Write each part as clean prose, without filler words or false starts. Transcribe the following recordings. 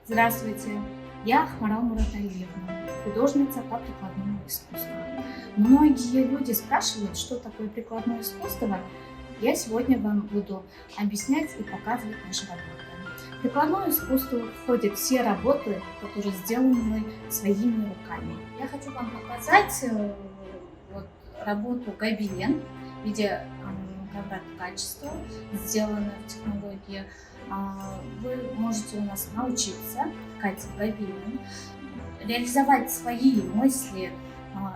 Здравствуйте, я Ахмарал Мураталиевна, художница по прикладному искусству. Многие люди спрашивают, что такое прикладное искусство. Я сегодня вам буду объяснять и показывать наши работы. В прикладное искусство входят все работы, которые сделаны своими руками. Я хочу вам показать работу гобелен в виде ковра качества, сделанная в технологии. Вы можете у нас научиться ткать гобелен, реализовать свои мысли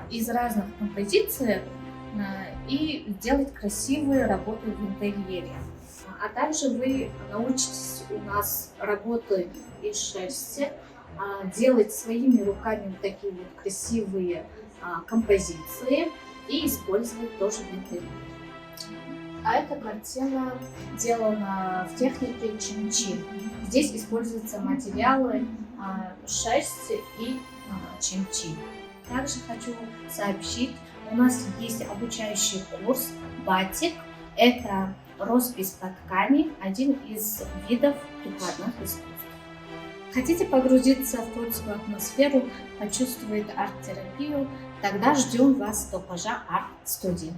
из разных композиций и сделать красивые работы в интерьере. А также вы научитесь у нас работы из шерсти, делать своими руками вот такие вот красивые композиции и использовать тоже в интерьере. А эта картина сделана в технике чимчи. Здесь используются материалы шерсть и чимчи. Также хочу сообщить, у нас есть обучающий курс батик. Это роспись по ткани, один из видов прикладных искусств. Хотите погрузиться в творческую атмосферу, почувствовать арт-терапию? Тогда ждем вас в Топажа арт-студии.